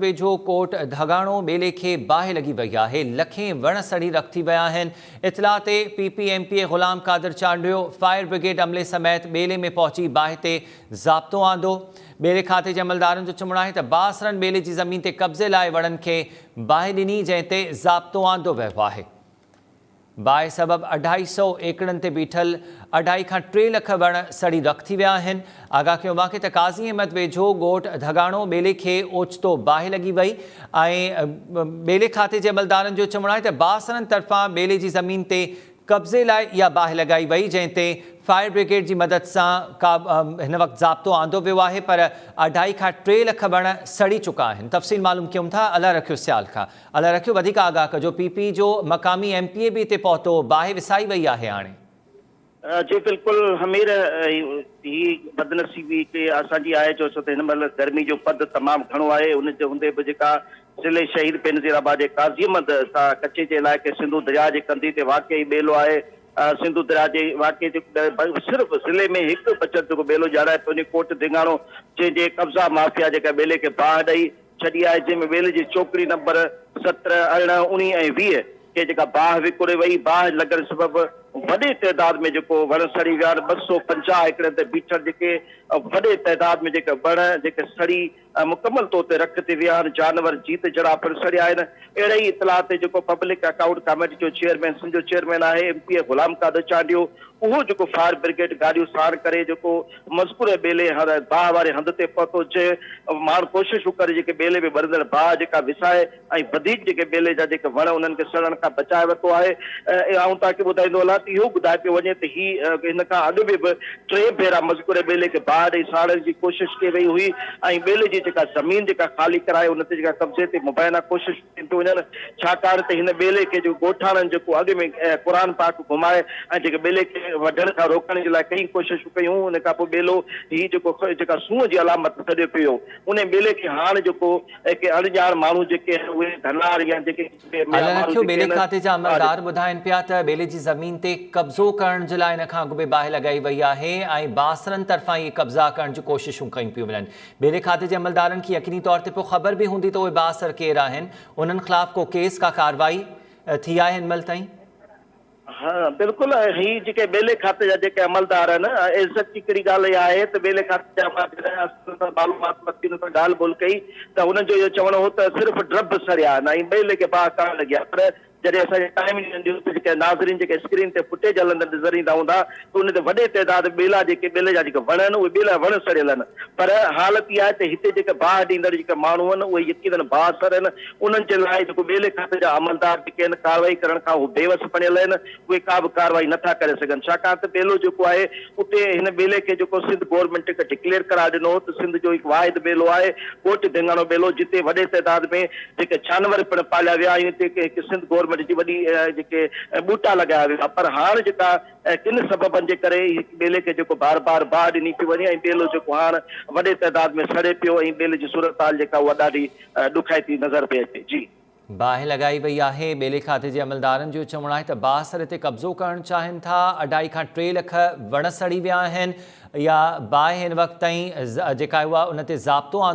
वेझो कोट धगाणो बेले के बाहि लगी वही है। लखें वण सड़ी रखी विया आहिनि। इतला ते PPMP Ghulam Qadir Chandio fire brigade अमले समेत बेले में पहुंची बाहि ते ज़ाब्तो आंदो। बेले खाते जे अमलदारनि जो चवणु आहे त बासरनि बेले जी ज़मीन ते कब्ज़े लाइ वणनि खे बाहि ॾिनी, जंहिं ते ज़ाब्तो आंदो वियो आहे। बाहि सबब 250 एकड़नि ते बीठल 2.5 खां 3 लख वण सड़ी रख थी विया आहिनि। आगाह कयो आहे त काज़ी अहमद वेझो ॻोठ धगाणो बेले खे ओचितो बाहि लॻी वई ऐं बेले खाते जे अमलदारनि जो चवणु आहे त बासरनि तरफ़ां बेले जी ज़मीन ते कब्ज़े लाइ इहा बाहि लॻाई वई, जंहिं ते फायर ब्रिगेड जी मदद सां हिन वक़्तु ज़ाब्तो आंदो वियो आहे, पर 2.5 खां 3 लख वण सड़ी चुका आहिनि। तफ़सील मालूम कयूं था अला रखियो सियाल खां। अला रखियो, वधीक आगाह कजो। PP जो मक़ामी MPA बि हिते पहुतो, बाहि विसाई वई आहे हाणे। जी बिल्कुल हमीर ही बदनसीबी के असांजी आहे, छो त हिन महिल गर्मी जो पद तमामु घणो आहे। उन जे हूंदे बि जेका ज़िले शहीद बेनज़ीराबाद जे काज़ी अहमद सां कचे जे इलाइक़े सिंधु दरिया जे कंदी ते वाक़ई ॿेलो आहे। सिंधु दरिया जे वाक़े सिर्फ़ु ज़िले में हिकु बचत जेको ॿेलो ॼाणाए पियो कोट धिंगाणो, जंहिंजे कब्ज़ा माफ़िया जेका ॿेले खे बाहि ॾेई छॾी आहे, जंहिंमें ॿेले जी चोकरी नंबर 17, 18, 19 ऐं 20 के जेका बाहि विकुरे वई। बाहि लॻण सबबि वॾे तइदाद में जेको वण सड़ी विया आहिनि। 250 एकड़ ते बीठल जेके वॾे तइदाद में जेके वण जेके सड़ी मुकमल तौर ते रख ते विया आहिनि। जानवर जीत जड़ा पिण सड़िया आहिनि। अहिड़े ई इतला ते जेको पब्लिक अकाउंट कमेटी जो चेयरमैन सिंध जो चेयरमैन आहे MPA गुलाम कादिर चांडियो, उहो जेको फायर ब्रिगेड गाॾियूं साण करे जेको मज़कूर ॿेले बाहि वारे हंध ते पहुतो। चए माण्हू कोशिशूं करे जेके ॿेले में ॿरंदड़ बाहि जेका विसाए ऐं वधीक जेके ॿेले जा जेके वण उन्हनि खे सड़ण खां बचाए वरितो आहे। ऐं तव्हांखे ॿुधाईंदो हलां त इहो ॿुधाए पियो वञे त हिन खां अॻु में बि 3 भेरा मज़कूर ॿेले खे बाहि ॾेई साड़ण जी कोशिशि कई वई हुई ऐं ॿेले जी जेका ज़मीन जेका ख़ाली कराए उन ते जेका कब्ज़े ते मुबैना कोशिशि कयूं पियूं वञनि, छाकाणि त हिन ॿेले खे जो ॻोठाणनि जेको अॻु में क़ुर पाक घुमाए ऐं जेके ॿेले खे वढण खां रोकण जे लाइ कई कोशिशूं कयूं। उन खां पोइ ॿेलो ही जेको जेका सूंहं जी अलामत छॾे पियो, उन ॿेले खे हाणे जेको अणॼाण माण्हू जेके उहे धनार या जेके बेले खाते जा अमलदार ॿुधाइनि पिया त ॿेले जी ज़मीन ते कब्ज़ो करण जे लाइ इन खां अॻु में बाहि लॻाई वई आहे ऐं बासरनि तरफ़ां इहे कब्ज़ा करण जी कोशिशूं कयूं पियूं वञनि। बेले खाते जे अमलदारनि खे यकीनी तौर ते पोइ ख़बर बि हूंदी त उहे बासर केरु आहिनि, उन्हनि ख़िलाफ़ को केस का कार्रवाई थी आहे हिन महिल ताईं? हाँ बिल्कुल, ही जेके ॿेले खाते जा जेके अमलदार आहिनि, इज़त जी हिकिड़ी ॻाल्हि इहा आहे त ॿेले खाते जा मालूमात वरिती सां ॻाल्हि ॿोल कई त हुननि जो इहो चवणो हो त सिर्फ़ु ड्रब सड़िया आहिनि ऐं ॿेले खे बाहि कान लॻी आहे। पर जॾहिं असांजे टाइम न्यूज़ ते जेके नाज़रीन जेके स्क्रीन ते फुटेज हलंदड़ नज़र ईंदा हूंदा त उन ते वॾे तइदाद ॿेला जेके ॿेले जा जेके वण आहिनि उहे ॿेला वण सड़ियल आहिनि। पर हालत इहा आहे त हिते जेके बाहि ॾींदड़ जेके माण्हू आहिनि उहे यकीनन बासर आहिनि। उन्हनि जे लाइ जेको ॿेले खाते जा अमलदार जेके आहिनि कार्रवाई करण खां उहे बेवस बणियल आहिनि, उहे का बि कार्रवाई नथा करे सघनि, छाकाणि त ॿेलो जेको आहे उते हिन ॿेले खे जेको सिंध गवर्नमेंट खे डिक्लेयर कराए ॾिनो त सिंध जो हिकु वाहिद ॿेलो आहे कोट धिंगाणो ॿेलो, जिते वॾे तइदाद में जेके जानवर पिण पालिया विया आहिनि। हिते सिंध गवर्नमेंट जी वॾी जेके ॿूटा लॻाया विया, पर हाणे जेका किन सबबनि जे करे ॿेले खे जेको बार बार बाहि ॾिनी पई वञे ऐं ॿेलो जेको हाणे वॾे तइदाद में सड़े पियो ऐं ॿेले जी सूरत हाल जेका उहा ॾाढी ॾुखाइती नज़र पई अचे। जी बाहि लॻाई वई आहे। ॿेले खाते जे अमलदारनि जो चवणु आहे त बासर ते कब्ज़ो करणु चाहिनि था। 2.5 खां 3 लख वण सड़ी विया आहिनि। इहा बाहि हिन वक़्त ताईं जेका उहा उन ते ज़ाब्तो